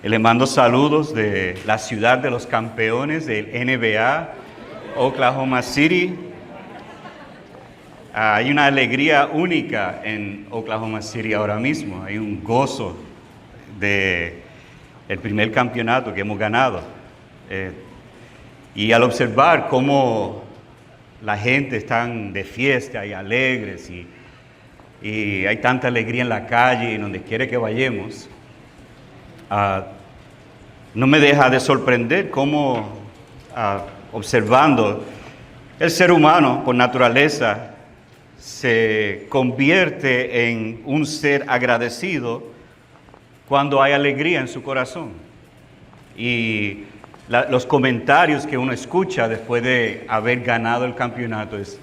Le mando saludos de la ciudad de los campeones del NBA, Oklahoma City. Hay una alegría única en Oklahoma City ahora mismo. Hay un gozo de el primer campeonato que hemos ganado. Y al observar cómo la gente está de fiesta y alegres y hay tanta alegría en la calle y donde quiera que vayamos, no me deja de sorprender cómo, observando, el ser humano por naturaleza se convierte en un ser agradecido cuando hay alegría en su corazón. Y los comentarios que uno escucha después de haber ganado el campeonato es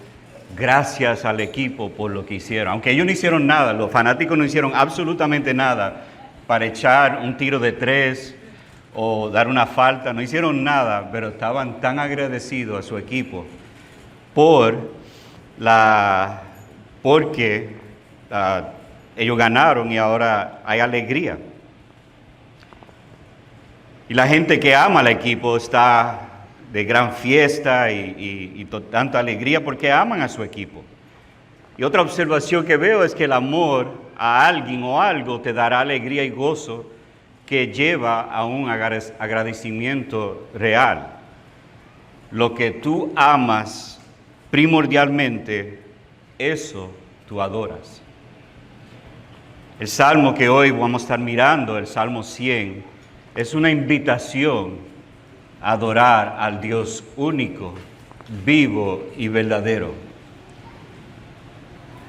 gracias al equipo por lo que hicieron. Aunque ellos no hicieron nada, los fanáticos no hicieron absolutamente nada para echar un tiro de tres o dar una falta, no hicieron nada, pero estaban tan agradecidos a su equipo porque ellos ganaron y ahora hay alegría. Y la gente que ama al equipo está de gran fiesta y tanta alegría porque aman a su equipo. Y otra observación que veo es que el amor a alguien o algo te dará alegría y gozo que lleva a un agradecimiento real. Lo que tú amas primordialmente, eso tú adoras. El salmo que hoy vamos a estar mirando, el Salmo 100, es una invitación a adorar al Dios único, vivo y verdadero.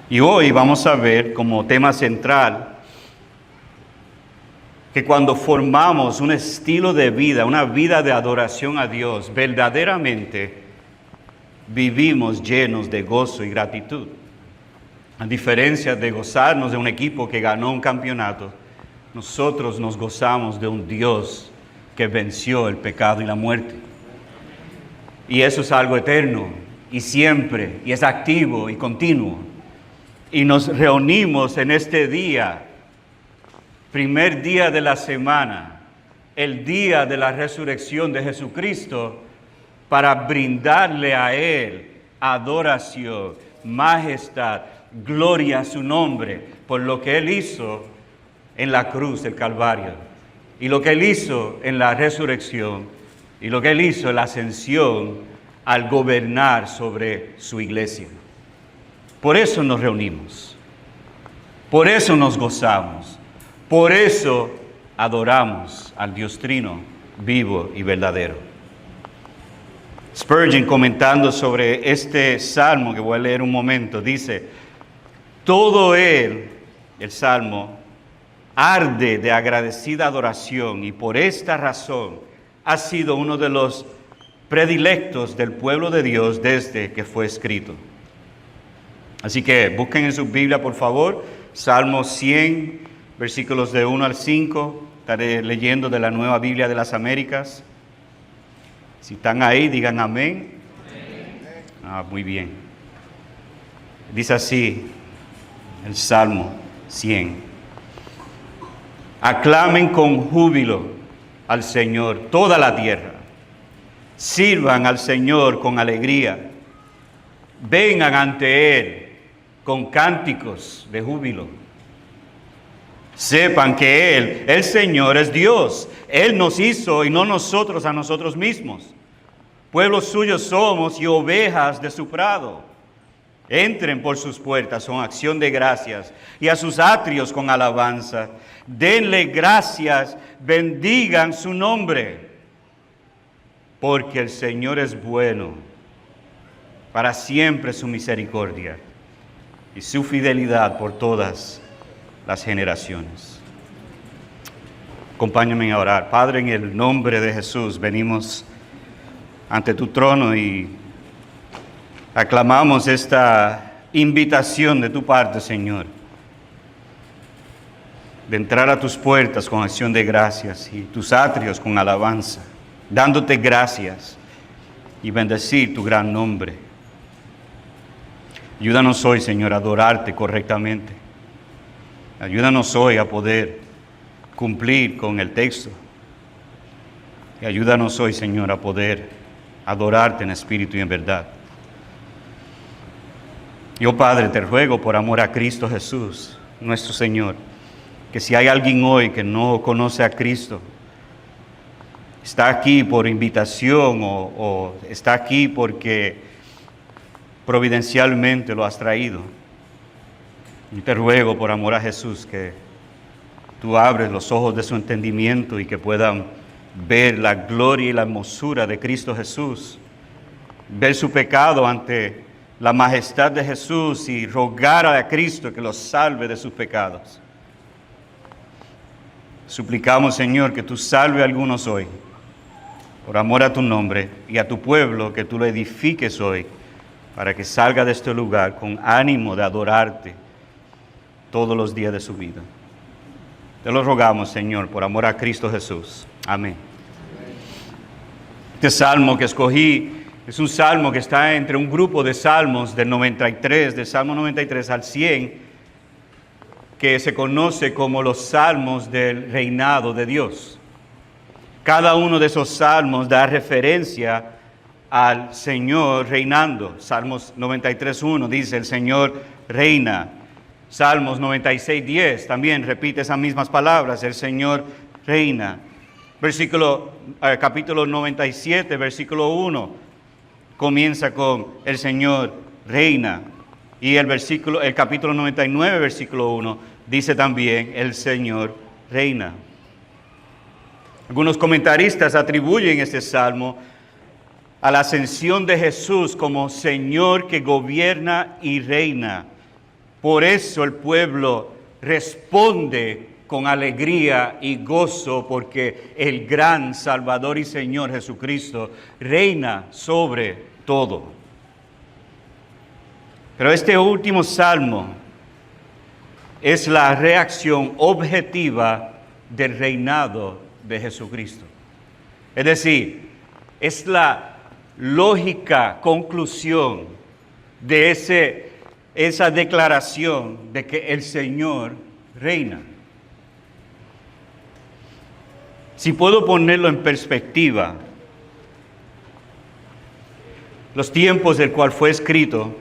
Y hoy vamos a ver como tema central que cuando formamos un estilo de vida, una vida de adoración a Dios, verdaderamente vivimos llenos de gozo y gratitud. A diferencia de gozarnos de un equipo que ganó un campeonato, nosotros nos gozamos de un Dios que venció el pecado y la muerte. Y eso es algo eterno y siempre, y es activo y continuo. Y nos reunimos en este día, primer día de la semana, el día de la resurrección de Jesucristo, para brindarle a Él adoración, majestad, gloria a su nombre, por lo que Él hizo en la cruz del Calvario, y lo que Él hizo en la resurrección, y lo que Él hizo en la ascensión al gobernar sobre su iglesia. Por eso nos reunimos, por eso nos gozamos, por eso adoramos al Dios Trino, vivo y verdadero. Spurgeon, comentando sobre este salmo que voy a leer un momento, dice: todo él, el salmo, arde de agradecida adoración y por esta razón ha sido uno de los predilectos del pueblo de Dios desde que fue escrito. Así que busquen en su Biblia, por favor, Salmo 100, versículos de 1 al 5. Estaré leyendo de la Nueva Biblia de las Américas. Si están ahí, digan amén. Muy bien. Dice así el Salmo 100. Aclamen con júbilo al Señor toda la tierra. Sirvan al Señor con alegría. Vengan ante Él con cánticos de júbilo. Sepan que Él, el Señor, es Dios. Él nos hizo y no nosotros a nosotros mismos. Pueblos suyos somos y ovejas de su prado. Entren por sus puertas con acción de gracias y a sus atrios con alabanza. Denle gracias, bendigan su nombre. Porque el Señor es bueno, para siempre su misericordia y su fidelidad por todas las generaciones. Acompáñame a orar. Padre, en el nombre de Jesús venimos ante tu trono y aclamamos esta invitación de tu parte, Señor, de entrar a tus puertas con acción de gracias y tus atrios con alabanza, dándote gracias y bendecir tu gran nombre. Ayúdanos hoy, Señor, a adorarte correctamente. Ayúdanos hoy a poder cumplir con el texto Y ayúdanos hoy, Señor, a poder adorarte en espíritu y en verdad. Yo, Padre, te ruego por amor a Cristo Jesús, nuestro Señor, que si hay alguien hoy que no conoce a Cristo, está aquí por invitación o está aquí porque providencialmente lo has traído. Y te ruego por amor a Jesús que tú abres los ojos de su entendimiento y que puedan ver la gloria y la hermosura de Cristo Jesús, ver su pecado ante la majestad de Jesús y rogar a Cristo que los salve de sus pecados. Suplicamos, Señor, que tú salve a algunos hoy, por amor a tu nombre y a tu pueblo, que tú lo edifiques hoy, para que salga de este lugar con ánimo de adorarte todos los días de su vida. Te lo rogamos, Señor, por amor a Cristo Jesús. Amén. Este salmo que escogí es un salmo que está entre un grupo de salmos del Salmo 93 al 100, que se conoce como los salmos del reinado de Dios. Cada uno de esos salmos da referencia al Señor reinando. Salmos 93:1 dice, el Señor reina. Salmos 96:10 también repite esas mismas palabras, el Señor reina. Capítulo 97, versículo 1, comienza con el Señor reina. Y el capítulo 99, versículo 1, dice también el Señor reina. Algunos comentaristas atribuyen este salmo a la ascensión de Jesús como Señor que gobierna y reina. Por eso el pueblo responde con alegría y gozo, porque el gran Salvador y Señor Jesucristo reina sobre todo. Pero este último salmo es la reacción objetiva del reinado de Jesucristo. Es decir, es la lógica conclusión de esa declaración de que el Señor reina. Si puedo ponerlo en perspectiva, los tiempos del cual fue escrito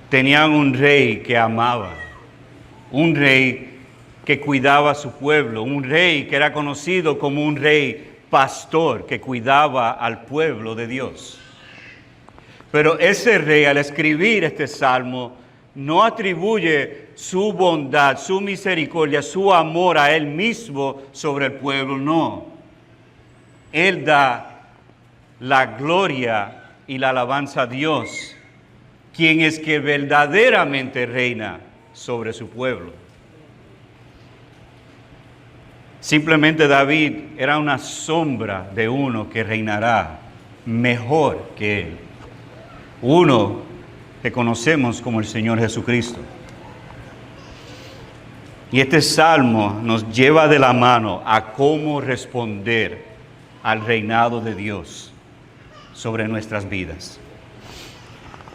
tenían un rey que amaba, un rey que cuidaba a su pueblo, un rey que era conocido como un rey pastor que cuidaba al pueblo de Dios. Pero ese rey, al escribir este salmo, no atribuye su bondad, su misericordia, su amor a él mismo sobre el pueblo, no. Él da la gloria y la alabanza a Dios, quien es que verdaderamente reina sobre su pueblo. Simplemente David era una sombra de uno que reinará mejor que él. Uno que conocemos como el Señor Jesucristo. Y este salmo nos lleva de la mano a cómo responder al reinado de Dios sobre nuestras vidas.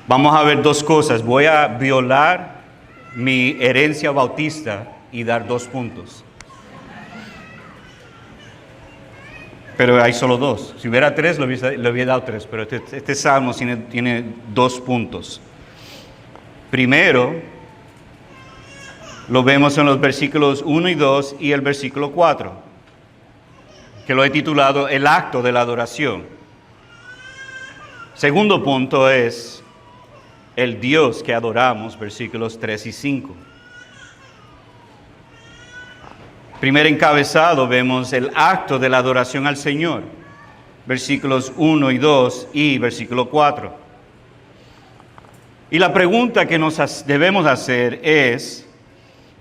Vamos a ver dos cosas. Voy a violar mi herencia bautista y dar 2 puntos. Pero hay solo 2. Si hubiera 3, le hubiera dado 3. Pero este salmo tiene 2 puntos. Primero, lo vemos en los versículos 1 y 2 y el versículo 4, que lo he titulado El acto de la adoración. Segundo punto es el Dios que adoramos, versículos 3 y 5. Primer encabezado vemos el acto de la adoración al Señor, versículos 1 y 2 y versículo 4. Y la pregunta que nos debemos hacer es,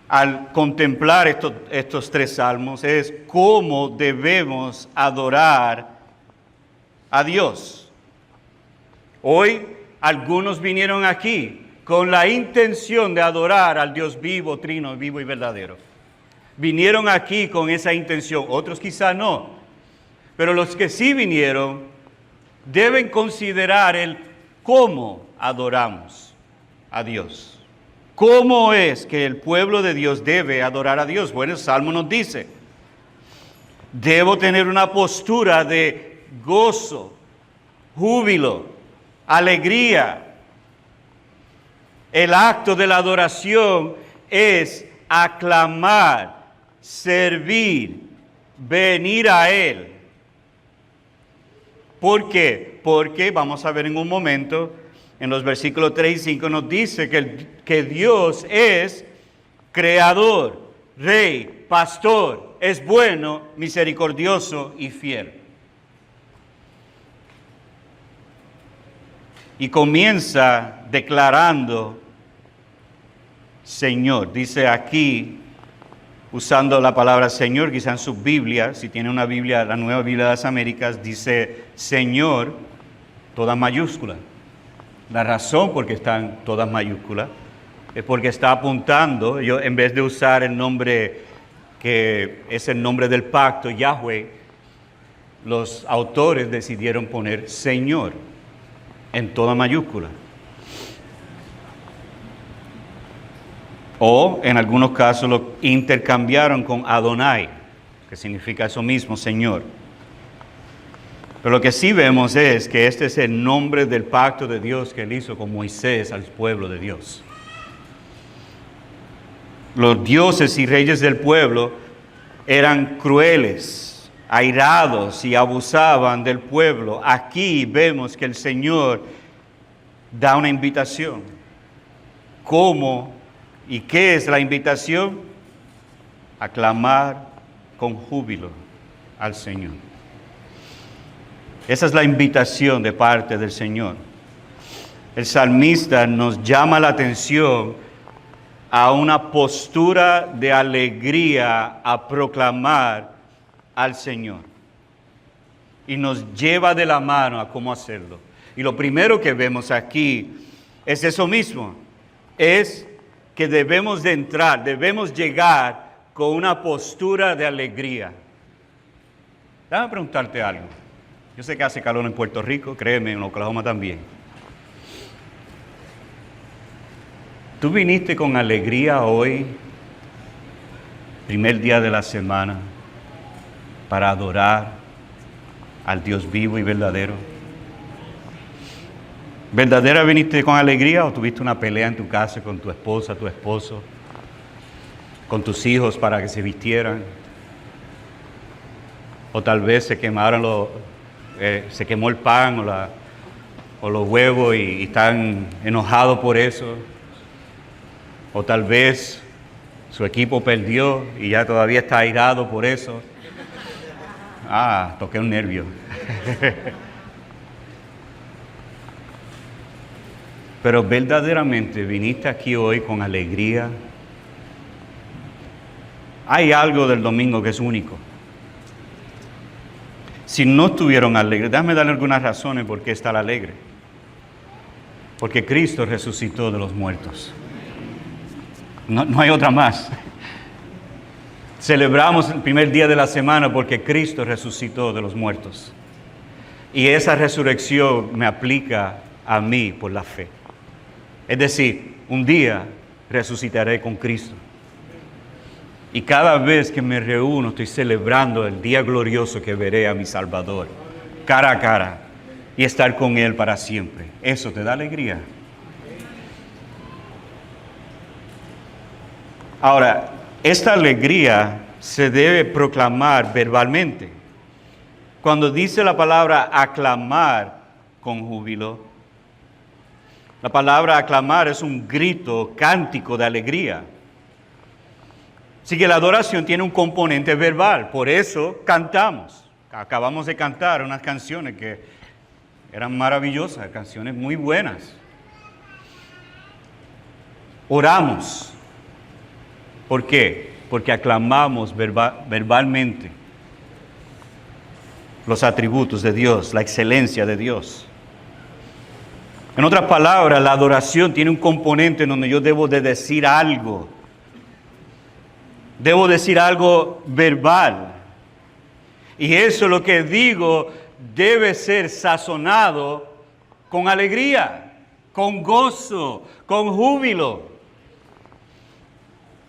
al contemplar estos 3 salmos, es cómo debemos adorar a Dios. Hoy algunos vinieron aquí con la intención de adorar al Dios vivo, trino, vivo y verdadero. Vinieron aquí con esa intención, otros quizá no. Pero los que sí vinieron deben considerar el cómo adoramos a Dios. ¿Cómo es que el pueblo de Dios debe adorar a Dios? Bueno, el Salmo nos dice, Debo tener una postura de gozo, júbilo, alegría. El acto de la adoración es aclamar, servir, venir a Él. ¿Por qué? Porque vamos a ver en un momento, en los versículos 3 y 5 nos dice que Dios es creador, rey, pastor, es bueno, misericordioso y fiel. Y comienza declarando Señor. Dice aquí, usando la palabra Señor, quizá en su Biblia, si tiene una Biblia, la Nueva Biblia de las Américas, dice Señor, toda mayúscula. La razón por qué están todas mayúsculas es porque está apuntando, yo en vez de usar el nombre que es el nombre del pacto, Yahweh, los autores decidieron poner Señor en toda mayúscula. O en algunos casos lo intercambiaron con Adonai, que significa eso mismo, Señor. Pero lo que sí vemos es que este es el nombre del pacto de Dios que Él hizo con Moisés al pueblo de Dios. Los dioses y reyes del pueblo eran crueles, airados y abusaban del pueblo. Aquí vemos que el Señor da una invitación. ¿Cómo y qué es la invitación? Aclamar con júbilo al Señor. Esa es la invitación de parte del Señor. El salmista nos llama la atención a una postura de alegría a proclamar al Señor. Y nos lleva de la mano a cómo hacerlo. Y lo primero que vemos aquí es eso mismo. Es que debemos de entrar, debemos llegar con una postura de alegría. Déjame preguntarte algo. Yo sé que hace calor en Puerto Rico, créeme, en Oklahoma también. ¿Tú viniste con alegría hoy, primer día de la semana, para adorar al Dios vivo y verdadero? ¿Verdadera viniste con alegría o tuviste una pelea en tu casa con tu esposa, tu esposo, con tus hijos para que se vistieran? O tal vez se quemaron se quemó el pan o los huevos y están enojados por eso. O tal vez su equipo perdió y ya todavía está airado por eso. Toqué un nervio. Pero verdaderamente viniste aquí hoy con alegría. Hay algo del domingo que es único. Si no estuvieron alegres, déjame darle algunas razones por qué estar alegre. Porque Cristo resucitó de los muertos. No hay otra más. Celebramos el primer día de la semana porque Cristo resucitó de los muertos. Y esa resurrección me aplica a mí por la fe. Es decir, un día resucitaré con Cristo. Y cada vez que me reúno estoy celebrando el día glorioso que veré a mi Salvador, cara a cara, y estar con Él para siempre. ¿Eso te da alegría? Ahora, esta alegría se debe proclamar verbalmente. Cuando dice la palabra aclamar con júbilo, la palabra aclamar es un grito, cántico de alegría. Así que la adoración tiene un componente verbal, por eso cantamos. Acabamos de cantar unas canciones que eran maravillosas, canciones muy buenas. Oramos. ¿Por qué? Porque aclamamos verbalmente los atributos de Dios, la excelencia de Dios. En otras palabras, la adoración tiene un componente en donde yo debo de decir algo. Debo decir algo verbal. Y eso lo que digo debe ser sazonado con alegría, con gozo, con júbilo.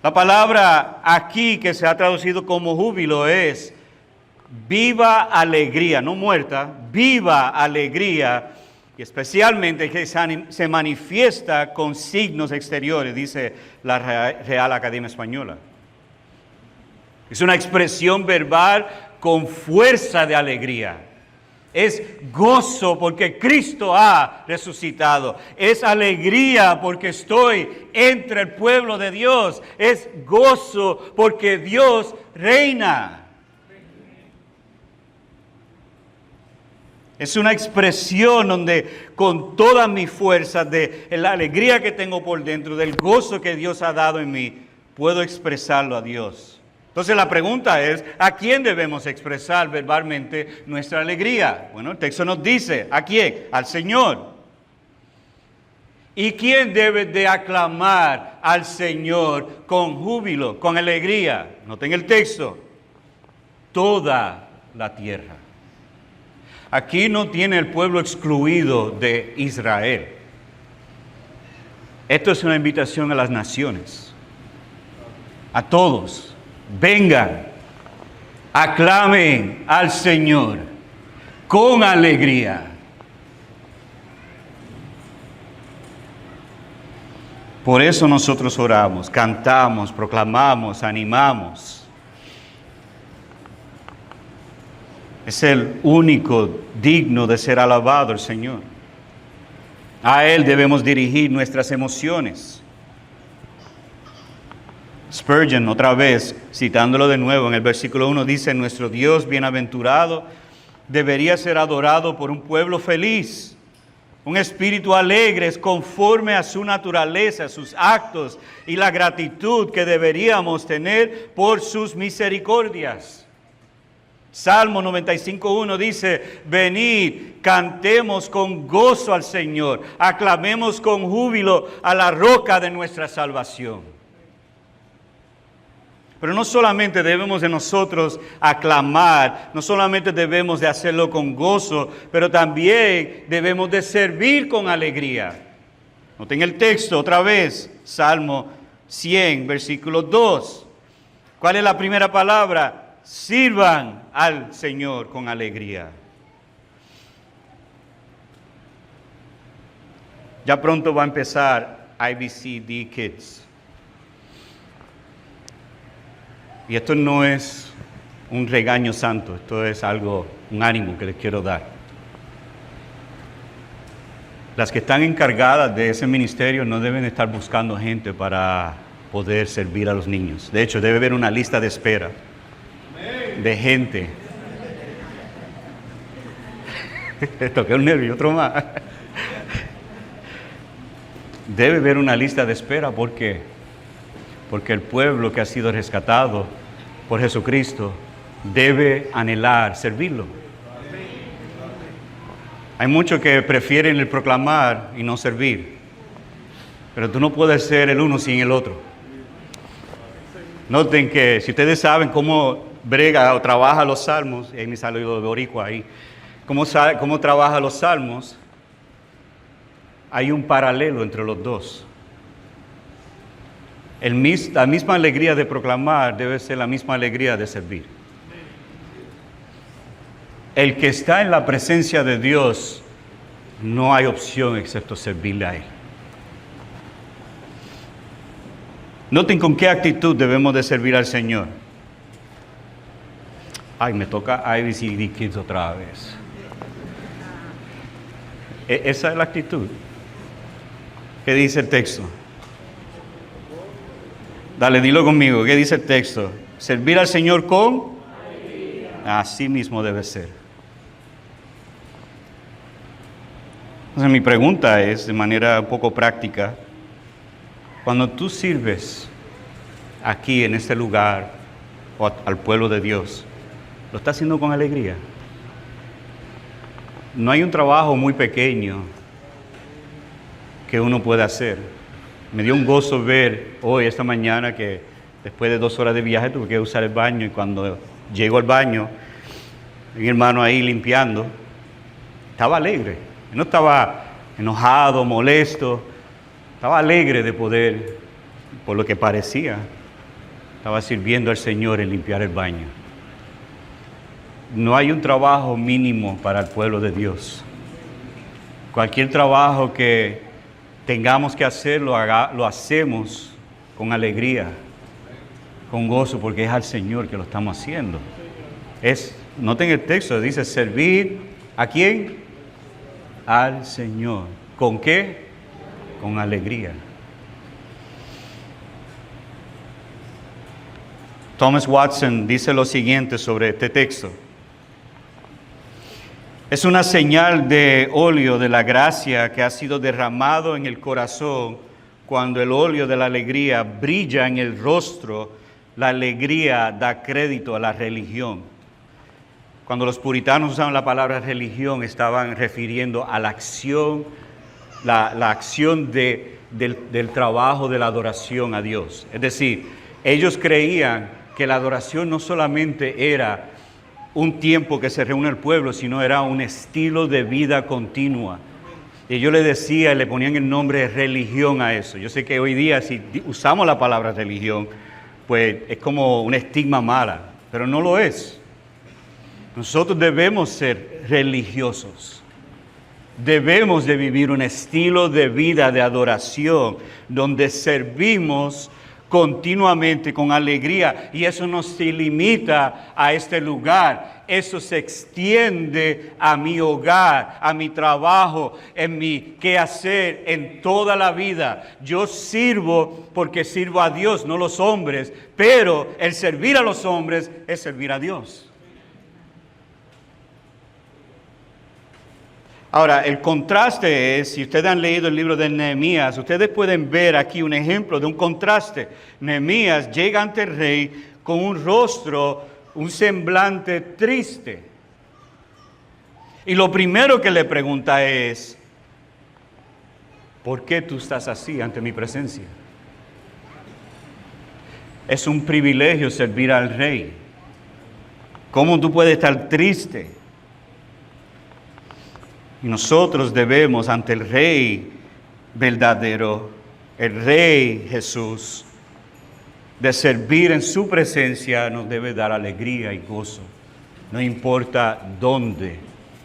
La palabra aquí que se ha traducido como júbilo es viva alegría, no muerta, viva alegría, y especialmente que se manifiesta con signos exteriores, dice la Real Academia Española. Es una expresión verbal con fuerza de alegría. Es gozo porque Cristo ha resucitado. Es alegría porque estoy entre el pueblo de Dios. Es gozo porque Dios reina. Es una expresión donde con toda mi fuerza, de la alegría que tengo por dentro, del gozo que Dios ha dado en mí, puedo expresarlo a Dios. Entonces la pregunta es, ¿a quién debemos expresar verbalmente nuestra alegría? Bueno, el texto nos dice, ¿a quién? Al Señor. ¿Y quién debe de aclamar al Señor con júbilo, con alegría? Noten el texto, toda la tierra. Aquí no tiene el pueblo excluido de Israel. Esto es una invitación a las naciones, a todos. Vengan, aclamen al Señor con alegría. Por eso nosotros oramos, cantamos, proclamamos, animamos. Es el único digno de ser alabado, el Señor. A Él debemos dirigir nuestras emociones. Spurgeon, otra vez, citándolo de nuevo en el versículo 1, dice, nuestro Dios bienaventurado debería ser adorado por un pueblo feliz, un espíritu alegre, es conforme a su naturaleza, a sus actos y la gratitud que deberíamos tener por sus misericordias. Salmo 95:1 dice, venid, cantemos con gozo al Señor, aclamemos con júbilo a la roca de nuestra salvación. Pero no solamente debemos de nosotros aclamar, no solamente debemos de hacerlo con gozo, pero también debemos de servir con alegría. Noten el texto otra vez, Salmo 100, versículo 2. ¿Cuál es la primera palabra? Sirvan al Señor con alegría. Ya pronto va a empezar IBCD Kids. Y esto no es un regaño santo, esto es algo, un ánimo que les quiero dar. Las que están encargadas de ese ministerio no deben estar buscando gente para poder servir a los niños. De hecho, debe haber una lista de espera de gente. Toqué un nervio, otro más. Debe haber una lista de espera, ¿por qué? Porque el pueblo que ha sido rescatado por Jesucristo debe anhelar servirlo. Hay muchos que prefieren el proclamar y no servir, pero tú no puedes ser el uno sin el otro. Noten que si ustedes saben cómo brega o trabaja los salmos, ahí me salió de boricua ahí, cómo trabaja los salmos, hay un paralelo entre los dos. La misma alegría de proclamar debe ser la misma alegría de servir. El que está en la presencia de Dios, no hay opción excepto servirle a Él. Noten con qué actitud debemos de servir al Señor. Ay, me toca IBCD Kids otra vez. Esa es la actitud. ¿Qué dice el texto? Dale, dilo conmigo. ¿Qué dice el texto? Servir al Señor con alegría. Así mismo debe ser. Entonces mi pregunta es, de manera un poco práctica, cuando tú sirves aquí en este lugar o al pueblo de Dios, ¿lo estás haciendo con alegría? No hay un trabajo muy pequeño que uno pueda hacer. Me dio un gozo ver hoy, esta mañana, que después de 2 horas de viaje tuve que usar el baño, y cuando llego al baño, mi hermano ahí limpiando, estaba alegre. No estaba enojado, molesto, estaba alegre de poder, por lo que parecía, estaba sirviendo al Señor en limpiar el baño. no hay un trabajo mínimo para el pueblo de Dios. Cualquier trabajo que tengamos que hacer, lo hacemos con alegría, con gozo, porque es al Señor que lo estamos haciendo. Noten el texto, dice servir ¿a quién? Al Señor. ¿Con qué? Con alegría. Thomas Watson dice lo siguiente sobre este texto. Es una señal de óleo de la gracia que ha sido derramado en el corazón. Cuando el óleo de la alegría brilla en el rostro, la alegría da crédito a la religión. Cuando los puritanos usaban la palabra religión, estaban refiriendo a la acción, la acción del trabajo de la adoración a Dios. Es decir, ellos creían que la adoración no solamente era un tiempo que se reúne el pueblo, sino era un estilo de vida continua. Y yo le decía, le ponían el nombre de religión a eso. Yo sé que hoy día si usamos la palabra religión, pues es como un estigma mala, pero no lo es. Nosotros debemos ser religiosos. Debemos de vivir un estilo de vida de adoración, donde servimos continuamente con alegría, y eso no se limita a este lugar, eso se extiende a mi hogar, a mi trabajo, en mi quehacer, en toda la vida. Yo sirvo porque sirvo a Dios, no los hombres, pero el servir a los hombres es servir a Dios. Ahora, el contraste es, si ustedes han leído el libro de Nehemías, ustedes pueden ver aquí un ejemplo de un contraste. Nehemías llega ante el rey con un rostro, un semblante triste. Y lo primero que le pregunta es, ¿por qué tú estás así ante mi presencia? Es un privilegio servir al rey. ¿Cómo tú puedes estar triste? Y nosotros debemos ante el Rey verdadero, el Rey Jesús, de servir en su presencia, nos debe dar alegría y gozo. No importa dónde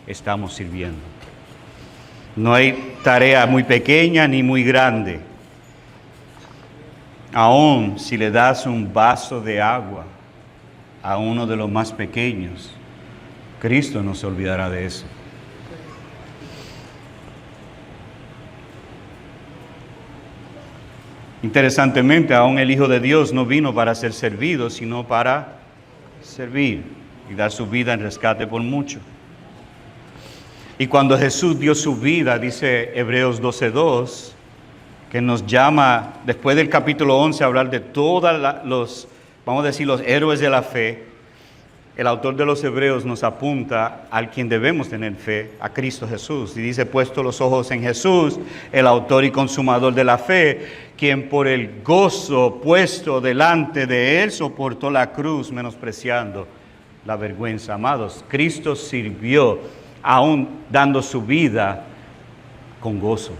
estamos sirviendo. No hay tarea muy pequeña ni muy grande. Aún si le das un vaso de agua a uno de los más pequeños, Cristo no se olvidará de eso. Interesantemente, aún el Hijo de Dios no vino para ser servido, sino para servir y dar su vida en rescate por mucho. Y cuando Jesús dio su vida, dice Hebreos 12:2, que nos llama, después del capítulo 11, a hablar de todos los héroes de la fe. El autor de los Hebreos nos apunta al quien debemos tener fe, a Cristo Jesús. Y dice, puesto los ojos en Jesús, el autor y consumador de la fe, quien por el gozo puesto delante de él soportó la cruz, menospreciando la vergüenza. Amados, Cristo sirvió, aún dando su vida con gozo.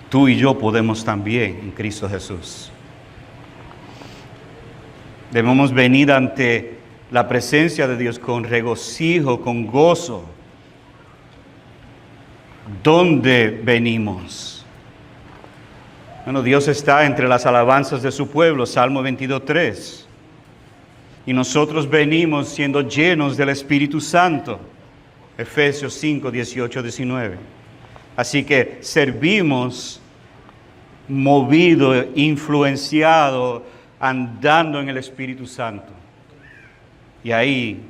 Tú y yo podemos también en Cristo Jesús. Debemos venir ante la presencia de Dios con regocijo, con gozo. ¿Dónde venimos? Bueno, Dios está entre las alabanzas de su pueblo, Salmo 22:3. Y nosotros venimos siendo llenos del Espíritu Santo, Efesios 5:18-19. Así que servimos movido, influenciado, andando en el Espíritu Santo. Y ahí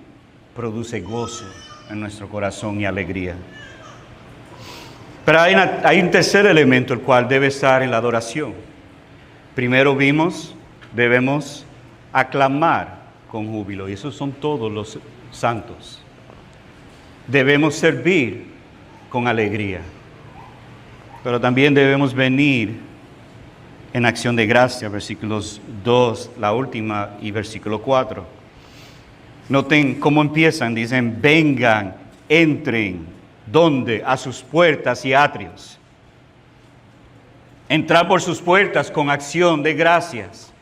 produce gozo en nuestro corazón y alegría. Pero hay un tercer elemento, el cual debe estar en la adoración. Primero vimos, debemos aclamar con júbilo, y esos son todos los santos. Debemos servir con alegría, pero también debemos venir en acción de gracia, versículos 2, la última, y versículo 4. Noten cómo empiezan, dicen, vengan, entren, ¿dónde? A sus puertas y atrios. Entrar por sus puertas con acción de gracias.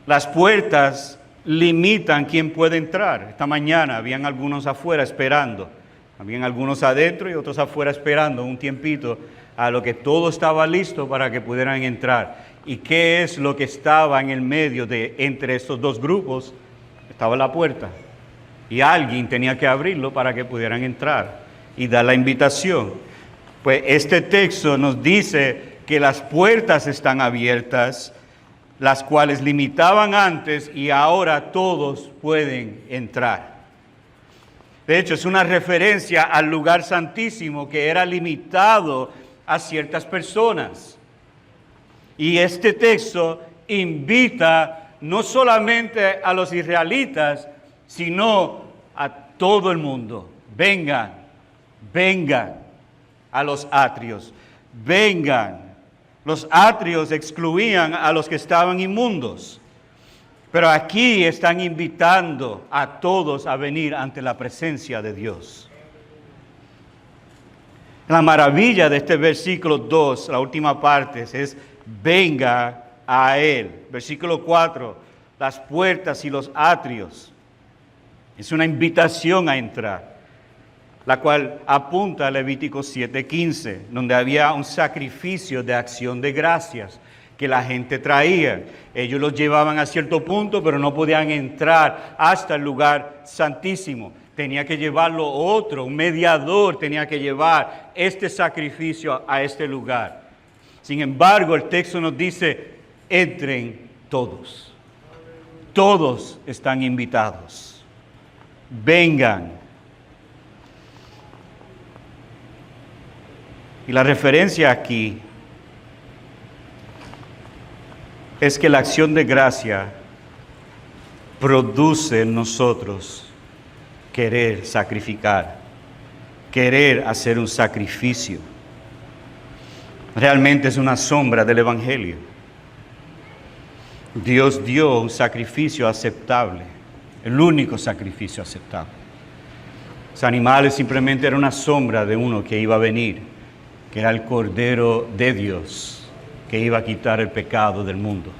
Las puertas limitan quién puede entrar. Esta mañana habían algunos afuera esperando. Habían algunos adentro y otros afuera esperando un tiempito a lo que todo estaba listo para que pudieran entrar. ¿Y qué es lo que estaba en el medio de entre estos dos grupos? Estaba la puerta. Y alguien tenía que abrirlo para que pudieran entrar y dar la invitación. Pues este texto nos dice que las puertas están abiertas, las cuales limitaban antes y ahora todos pueden entrar. De hecho, es una referencia al lugar santísimo que era limitado a ciertas personas. Y este texto invita no solamente a los israelitas, sino a todo el mundo. Vengan, vengan a los atrios, vengan. Los atrios excluían a los que estaban inmundos. Pero aquí están invitando a todos a venir ante la presencia de Dios. La maravilla de este versículo 2, la última parte, es venga a Él. Versículo 4, las puertas y los atrios. Es una invitación a entrar, la cual apunta a Levítico 7:15, donde había un sacrificio de acción de gracias que la gente traía. Ellos los llevaban a cierto punto, pero no podían entrar hasta el lugar santísimo. Tenía que llevarlo otro, un mediador tenía que llevar este sacrificio a este lugar. Sin embargo, el texto nos dice, entren todos. Todos están invitados. Vengan. Y la referencia aquí es que la acción de gracia produce en nosotros querer sacrificar, querer hacer un sacrificio. Realmente es una sombra del Evangelio. Dios dio un sacrificio aceptable, el único sacrificio aceptable. Los animales simplemente eran una sombra de uno que iba a venir, que era el Cordero de Dios, que iba a quitar el pecado del mundo.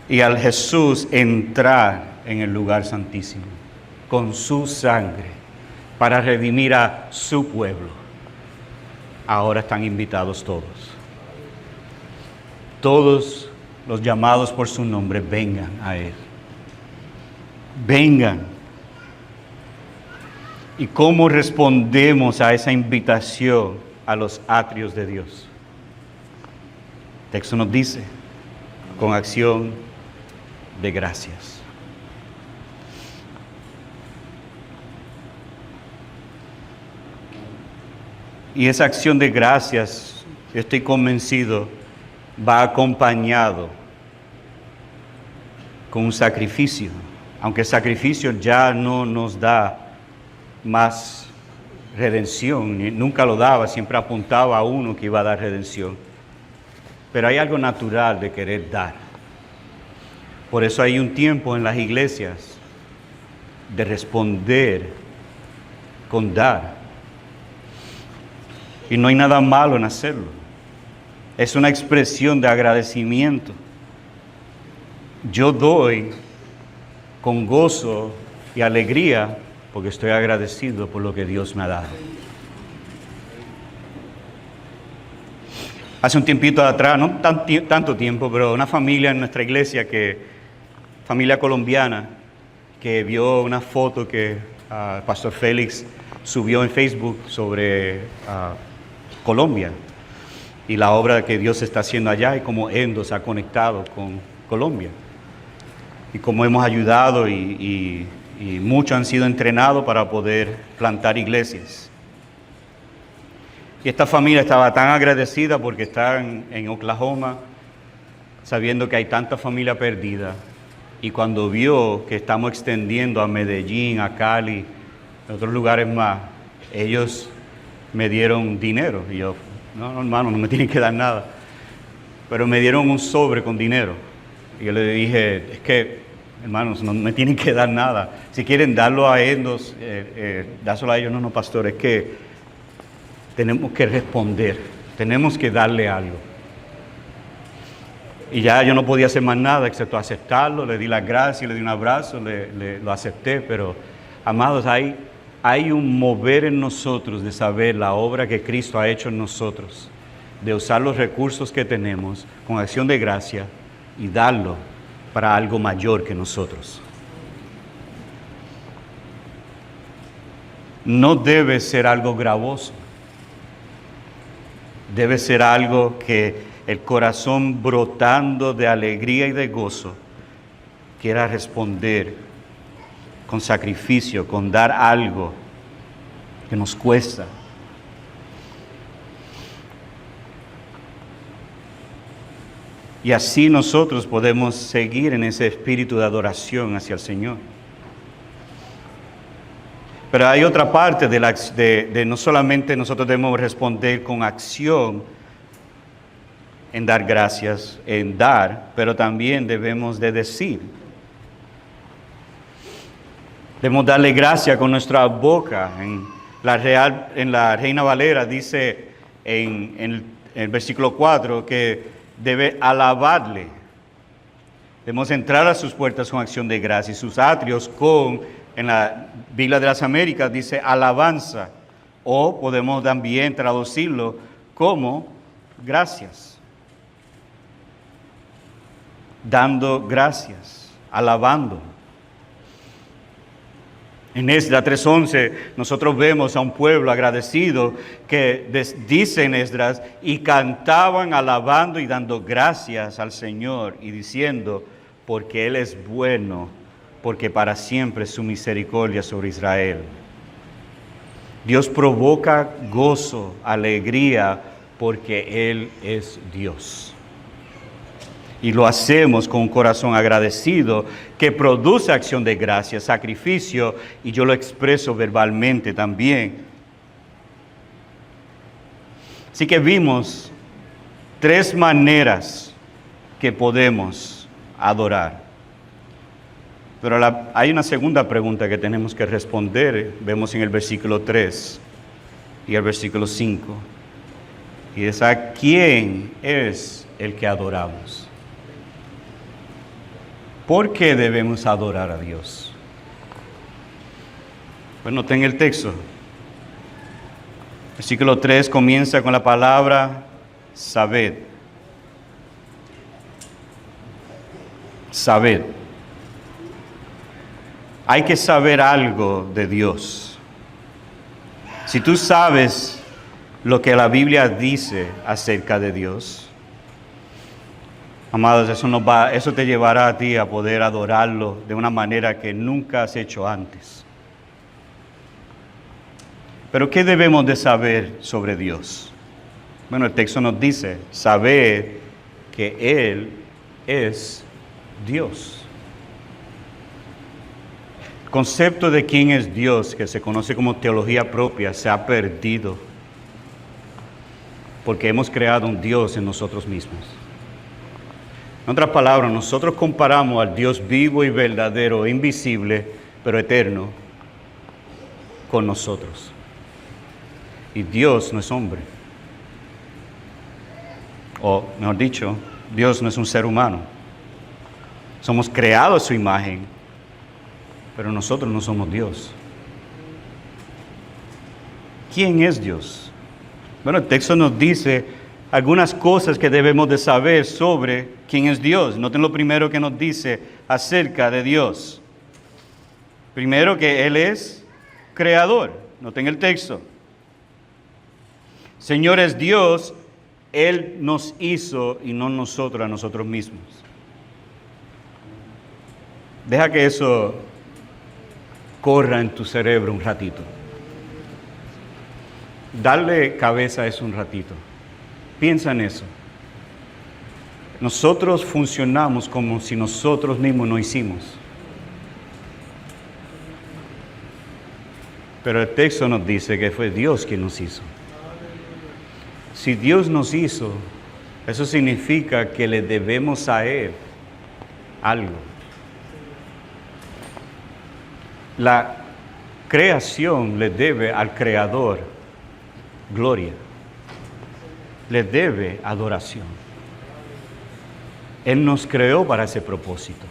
Y al Jesús entrar en el lugar santísimo con su sangre para redimir a su pueblo, ahora están invitados todos. Todos los llamados por su nombre, vengan a Él. Vengan. ¿Y cómo respondemos a esa invitación a los atrios de Dios? El texto nos dice, con acción de gracias. Y esa acción de gracias, yo estoy convencido, va acompañado con un sacrificio, aunque el sacrificio ya no nos da más redención, nunca lo daba, siempre apuntaba a uno que iba a dar redención. Pero hay algo natural de querer dar. Por eso hay un tiempo en las iglesias de responder con dar. Y no hay nada malo en hacerlo. Es una expresión de agradecimiento. Yo doy con gozo y alegría porque estoy agradecido por lo que Dios me ha dado. Hace un tiempito atrás, no tanto tiempo, pero una familia en nuestra iglesia, familia colombiana, que vio una foto que el pastor Félix subió en Facebook sobre Colombia y la obra que Dios está haciendo allá y cómo Endo se ha conectado con Colombia y cómo hemos ayudado y muchos han sido entrenados para poder plantar iglesias. Y esta familia estaba tan agradecida porque están en Oklahoma, sabiendo que hay tanta familia perdida. Y cuando vio que estamos extendiendo a Medellín, a Cali, a otros lugares más, ellos me dieron dinero. Y yo, no, hermano, no me tienen que dar nada. Pero me dieron un sobre con dinero. Y yo le dije, es que, hermanos, no me tienen que dar nada. Si quieren darlo a ellos, dáselo a ellos. No, pastor, es que tenemos que responder. Tenemos que darle algo. Y ya yo no podía hacer más nada excepto aceptarlo, le di las gracias, le di un abrazo, lo acepté, pero amados, hay un mover en nosotros de saber la obra que Cristo ha hecho en nosotros, de usar los recursos que tenemos con acción de gracia y darlo para algo mayor que nosotros. No debe ser algo gravoso, debe ser algo que el corazón brotando de alegría y de gozo quiera responder con sacrificio, con dar algo que nos cuesta. Y así nosotros podemos seguir en ese espíritu de adoración hacia el Señor. Pero hay otra parte de no solamente nosotros debemos responder con acción en dar gracias, en dar, pero también debemos de decir. Debemos darle gracias con nuestra boca. En la Reina Valera dice en el versículo 4 que debe alabarle. Debemos entrar a sus puertas con acción de gracia y sus atrios en la Biblia de las Américas dice alabanza, o podemos también traducirlo como gracias. Dando gracias, alabando. En Esdras 3:11 nosotros vemos a un pueblo agradecido que dice en Esdras, y cantaban alabando y dando gracias al Señor y diciendo, porque Él es bueno, porque para siempre es su misericordia sobre Israel. Dios provoca gozo, alegría, porque Él es Dios. Y lo hacemos con un corazón agradecido que produce acción de gracia, sacrificio, y yo lo expreso verbalmente también. Así que vimos 3 maneras que podemos adorar. Pero hay una segunda pregunta que tenemos que responder, vemos en el versículo 3 y el versículo 5. Y es: ¿a quién es el que adoramos? ¿Por qué debemos adorar a Dios? Bueno, ten el texto. Versículo 3 comienza con la palabra sabed. Sabed. Hay que saber algo de Dios. Si tú sabes lo que la Biblia dice acerca de Dios, amados, eso te llevará a ti a poder adorarlo de una manera que nunca has hecho antes. Pero ¿qué debemos de saber sobre Dios? Bueno, el texto nos dice, saber que Él es Dios. El concepto de quién es Dios, que se conoce como teología propia, se ha perdido porque hemos creado un Dios en nosotros mismos. En otras palabras, nosotros comparamos al Dios vivo y verdadero, invisible, pero eterno, con nosotros. Y Dios no es hombre. O, mejor dicho, Dios no es un ser humano. Somos creados a su imagen, pero nosotros no somos Dios. ¿Quién es Dios? Bueno, el texto nos dice algunas cosas que debemos de saber sobre quién es Dios. Noten lo primero que nos dice acerca de Dios. Primero, que Él es creador. Noten el texto. Señor es Dios, Él nos hizo y no nosotros a nosotros mismos. Deja que eso corra en tu cerebro un ratito. Darle cabeza a eso un ratito. Piensa en eso. Nosotros funcionamos como si nosotros mismos no hicimos. Pero el texto nos dice que fue Dios quien nos hizo. Si Dios nos hizo, eso significa que le debemos a Él algo. La creación le debe al Creador gloria. Le debe adoración. Él nos creó para ese propósito.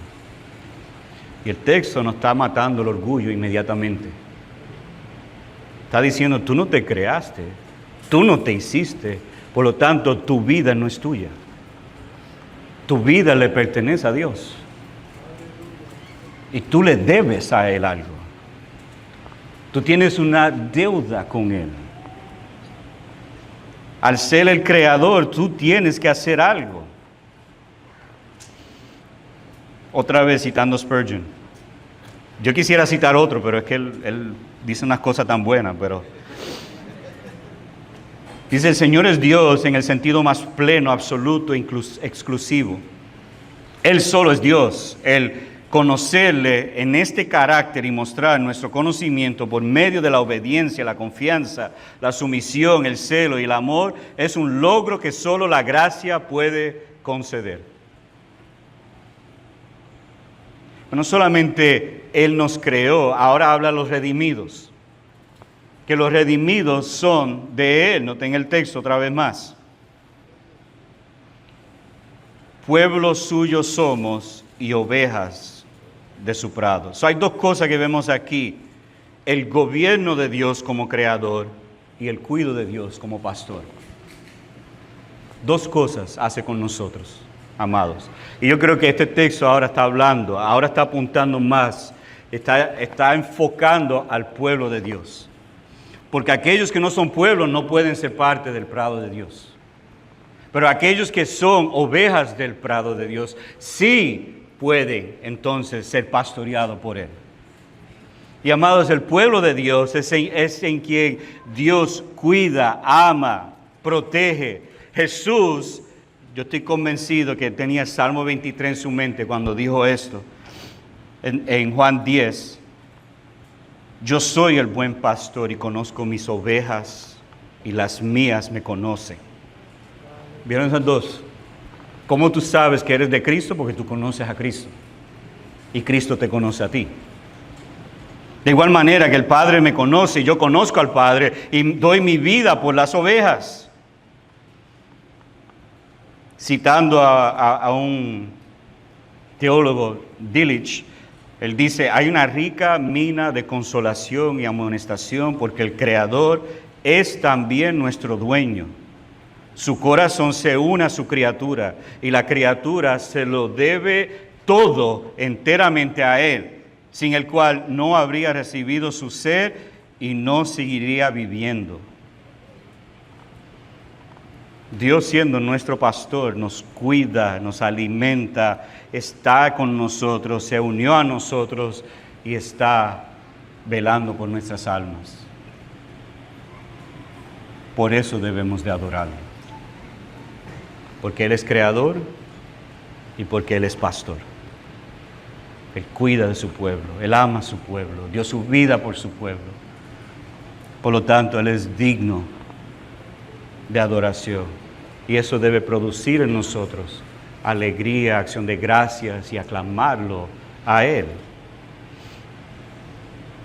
Y el texto nos está matando el orgullo inmediatamente. Está diciendo, tú no te creaste, tú no te hiciste, por lo tanto tu vida no es tuya. Tu vida le pertenece a Dios. Y tú le debes a Él algo. Tú tienes una deuda con Él. Al ser el creador, tú tienes que hacer algo. Otra vez citando Spurgeon. Yo quisiera citar otro, pero es que él dice unas cosas tan buenas, pero... Dice, el Señor es Dios en el sentido más pleno, absoluto, exclusivo. Él solo es Dios. El conocerle en este carácter y mostrar nuestro conocimiento por medio de la obediencia, la confianza, la sumisión, el celo y el amor es un logro que solo la gracia puede conceder. No solamente Él nos creó, ahora habla a los redimidos. Que los redimidos son de Él. Noten el texto otra vez más. Pueblo suyo somos y ovejas de su prado. Hay dos cosas que vemos aquí. El gobierno de Dios como creador y el cuidado de Dios como pastor. Dos cosas hace con nosotros, amados. Y yo creo que este texto ahora está hablando, ahora está apuntando más, está enfocando al pueblo de Dios. Porque aquellos que no son pueblo no pueden ser parte del prado de Dios. Pero aquellos que son ovejas del prado de Dios, sí pueden entonces ser pastoreados por Él. Y amados, el pueblo de Dios es en quien Dios cuida, ama, protege. Jesús, yo estoy convencido que tenía Salmo 23 en su mente cuando dijo esto, en Juan 10. Yo soy el buen pastor y conozco mis ovejas y las mías me conocen. ¿Vieron esas dos? ¿Cómo tú sabes que eres de Cristo? Porque tú conoces a Cristo y Cristo te conoce a ti. De igual manera que el Padre me conoce, yo conozco al Padre y doy mi vida por las ovejas. Citando a un teólogo, Delitzsch, él dice, hay una rica mina de consolación y amonestación porque el Creador es también nuestro dueño. Su corazón se une a su criatura y la criatura se lo debe todo enteramente a Él, sin el cual no habría recibido su ser y no seguiría viviendo. Dios, siendo nuestro pastor, nos cuida, nos alimenta, está con nosotros, se unió a nosotros y está velando por nuestras almas. Por eso debemos de adorarlo. Porque Él es creador y porque Él es pastor. Él cuida de su pueblo, Él ama a su pueblo, dio su vida por su pueblo. Por lo tanto, Él es digno de adoración. Y eso debe producir en nosotros alegría, acción de gracias y aclamarlo a Él.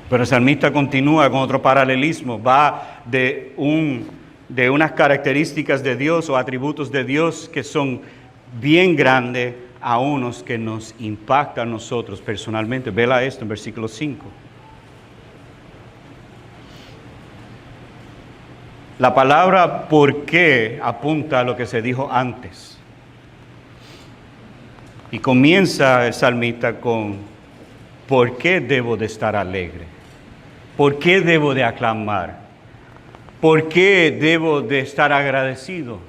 Pero el salmista continúa con otro paralelismo, va de unas características de Dios o atributos de Dios que son bien grandes a unos que nos impactan a nosotros personalmente. Vela esto en versículo 5. La palabra ¿por qué? Apunta a lo que se dijo antes. Y comienza el salmista con ¿por qué debo de estar alegre? ¿Por qué debo de aclamar? ¿Por qué debo de estar agradecido?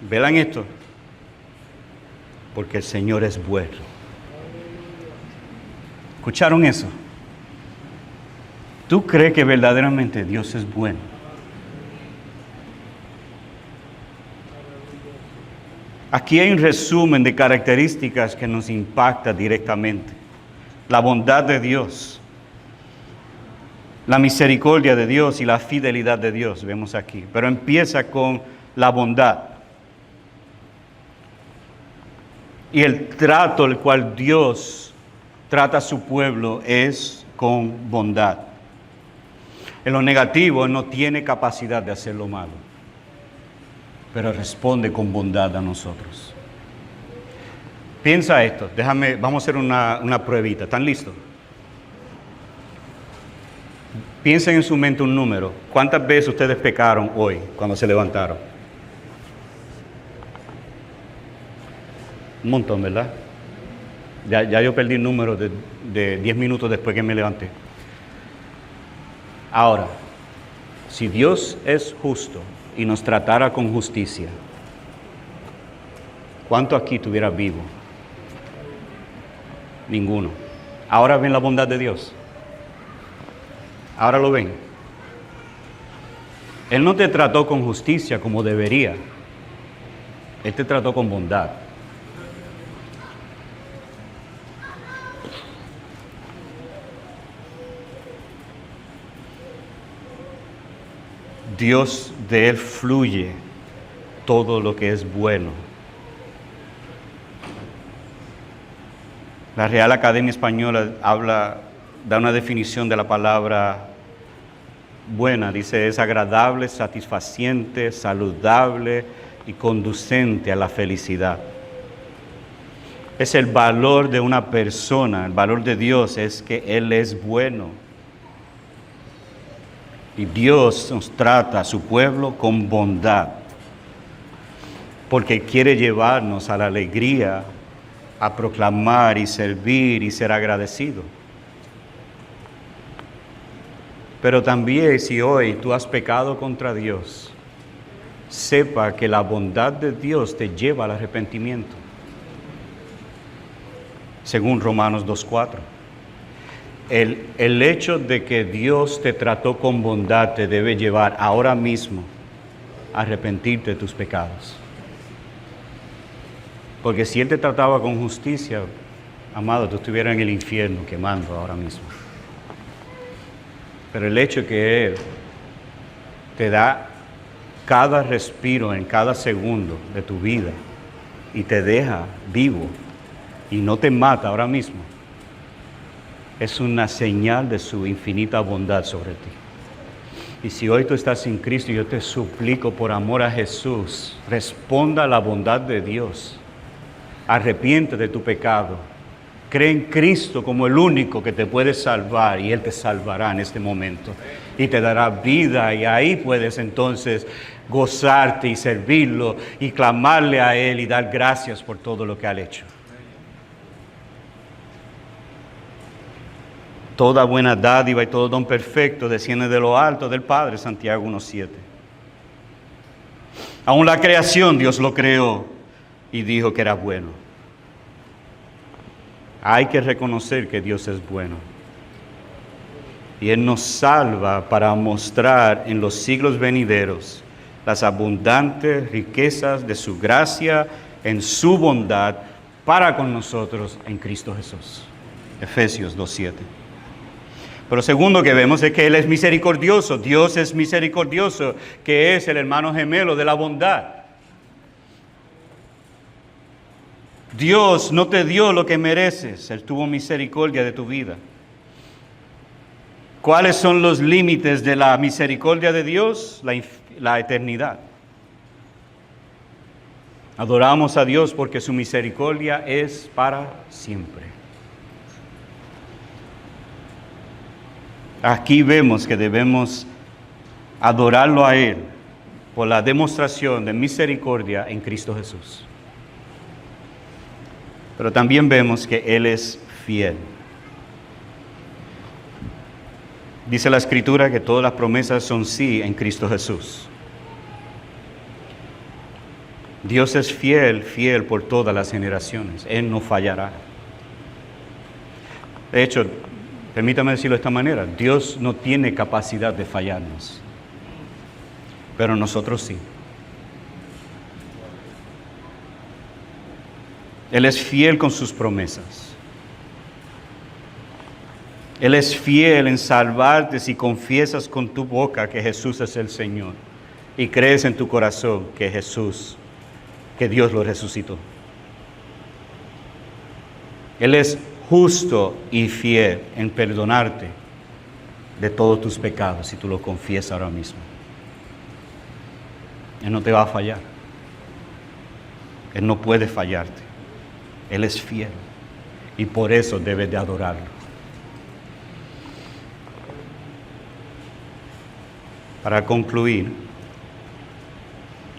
¿Vean esto? Porque el Señor es bueno. ¿Escucharon eso? ¿Tú crees que verdaderamente Dios es bueno? Aquí hay un resumen de características que nos impacta directamente. La bondad de Dios, la misericordia de Dios y la fidelidad de Dios, vemos aquí. Pero empieza con la bondad. Y el trato el cual Dios trata a su pueblo es con bondad. En lo negativo, Él no tiene capacidad de hacer lo malo. pero responde con bondad a nosotros. Piensa esto, vamos a hacer una pruebita. ¿Están listos? Piensen en su mente un número. ¿Cuántas veces ustedes pecaron hoy cuando se levantaron? Un montón, ¿verdad? Ya yo perdí el número de 10 minutos después que me levanté. Ahora, si Dios es justo y nos tratara con justicia, ¿cuánto aquí estuviera vivo? Ninguno. Ahora ven la bondad de Dios. Ahora lo ven. Él no te trató con justicia como debería. Él te trató con bondad. Dios, de Él fluye todo lo que es bueno. La Real Academia Española da una definición de la palabra buena. Dice, es agradable, satisfaciente, saludable y conducente a la felicidad. Es el valor de una persona, el valor de Dios es que Él es bueno. Y Dios nos trata a su pueblo con bondad, porque quiere llevarnos a la alegría, a proclamar y servir y ser agradecido. Pero también si hoy tú has pecado contra Dios, sepa que la bondad de Dios te lleva al arrepentimiento, según Romanos 2:4. El hecho de que Dios te trató con bondad te debe llevar ahora mismo a arrepentirte de tus pecados. Porque si Él te trataba con justicia, amado, tú estuvieras en el infierno quemando ahora mismo. Pero el hecho que Él te da cada respiro en cada segundo de tu vida y te deja vivo y no te mata ahora mismo, es una señal de su infinita bondad sobre ti. Y si hoy tú estás sin Cristo, yo te suplico por amor a Jesús, responda a la bondad de Dios. Arrepiente de tu pecado. Cree en Cristo como el único que te puede salvar y Él te salvará en este momento. Y te dará vida y ahí puedes entonces gozarte y servirlo y clamarle a Él y dar gracias por todo lo que ha hecho. Toda buena dádiva y todo don perfecto desciende de lo alto del Padre, Santiago 1:7. Aún la creación Dios lo creó y dijo que era bueno. Hay que reconocer que Dios es bueno. Y Él nos salva para mostrar en los siglos venideros las abundantes riquezas de su gracia en su bondad para con nosotros en Cristo Jesús. Efesios 2:7. Pero segundo que vemos es que Él es misericordioso. Dios es misericordioso, que es el hermano gemelo de la bondad. Dios no te dio lo que mereces. Él tuvo misericordia de tu vida. ¿Cuáles son los límites de la misericordia de Dios? La eternidad. Adoramos a Dios porque su misericordia es para siempre. Aquí vemos que debemos adorarlo a Él por la demostración de misericordia en Cristo Jesús. Pero también vemos que Él es fiel. Dice la Escritura que todas las promesas son sí en Cristo Jesús. Dios es fiel, fiel por todas las generaciones. Él no fallará. De hecho, permítame decirlo de esta manera, Dios no tiene capacidad de fallarnos, pero nosotros sí. Él es fiel con sus promesas. Él es fiel en salvarte si confiesas con tu boca que Jesús es el Señor y crees en tu corazón que Dios lo resucitó. Él es justo y fiel en perdonarte de todos tus pecados si tú lo confiesas ahora mismo. Él no te va a fallar. Él no puede fallarte. Él es fiel. Y por eso debes de adorarlo. Para concluir,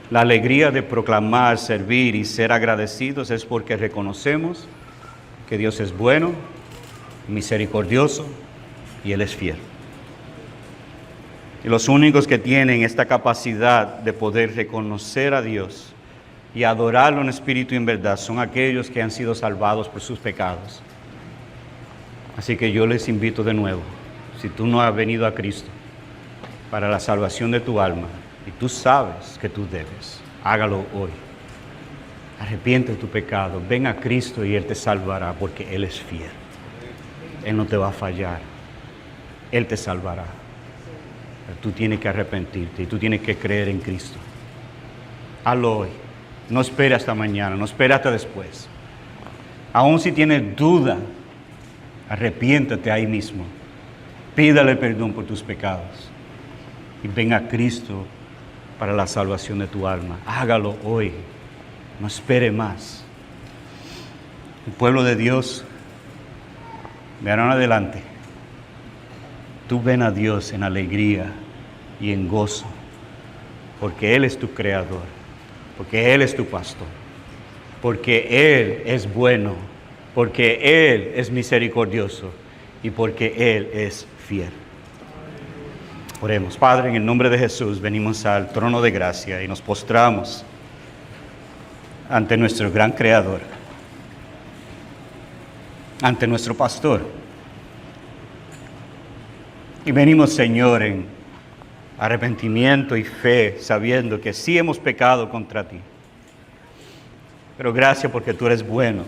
la alegría de proclamar, servir y ser agradecidos es porque reconocemos que Dios es bueno, misericordioso y Él es fiel. Y los únicos que tienen esta capacidad de poder reconocer a Dios y adorarlo en espíritu y en verdad son aquellos que han sido salvados por sus pecados. Así que yo les invito de nuevo, si tú no has venido a Cristo para la salvación de tu alma y tú sabes que tú debes, hágalo hoy. Arrepiente de tu pecado, ven a Cristo y Él te salvará porque Él es fiel. Él no te va a fallar, Él te salvará. Pero tú tienes que arrepentirte y tú tienes que creer en Cristo. Hazlo hoy. No espere hasta mañana, no espere hasta después. Aún si tienes duda, arrepiéntate ahí mismo. Pídale perdón por tus pecados. Y ven a Cristo para la salvación de tu alma. Hágalo hoy. No espere más. El pueblo de Dios, verán adelante. Tú ven a Dios en alegría y en gozo. Porque Él es tu creador. Porque Él es tu pastor. Porque Él es bueno. Porque Él es misericordioso. Y porque Él es fiel. Oremos. Padre, en el nombre de Jesús venimos al trono de gracia y nos postramos ante nuestro gran Creador, ante nuestro pastor. Y venimos, Señor, en arrepentimiento y fe, sabiendo que sí hemos pecado contra ti. Pero gracias porque tú eres bueno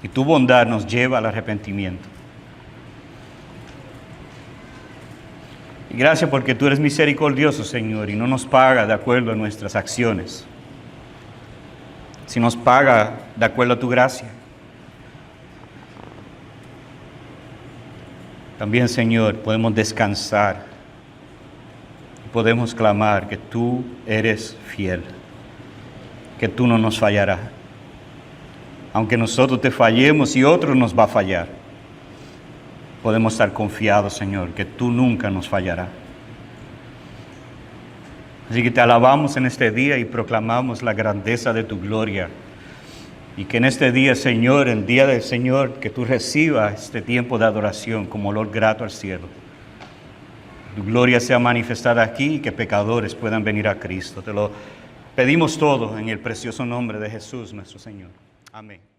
y tu bondad nos lleva al arrepentimiento. Y gracias porque tú eres misericordioso, Señor, y no nos paga de acuerdo a nuestras acciones, sino nos paga de acuerdo a tu gracia. También, Señor, podemos descansar y podemos clamar que tú eres fiel, que tú no nos fallarás. Aunque nosotros te fallemos y otros nos va a fallar, podemos estar confiados, Señor, que tú nunca nos fallarás. Así que te alabamos en este día y proclamamos la grandeza de tu gloria. Y que en este día, Señor, el día del Señor, que tú recibas este tiempo de adoración como olor grato al cielo. Tu gloria sea manifestada aquí y que pecadores puedan venir a Cristo. Te lo pedimos todo en el precioso nombre de Jesús, nuestro Señor. Amén.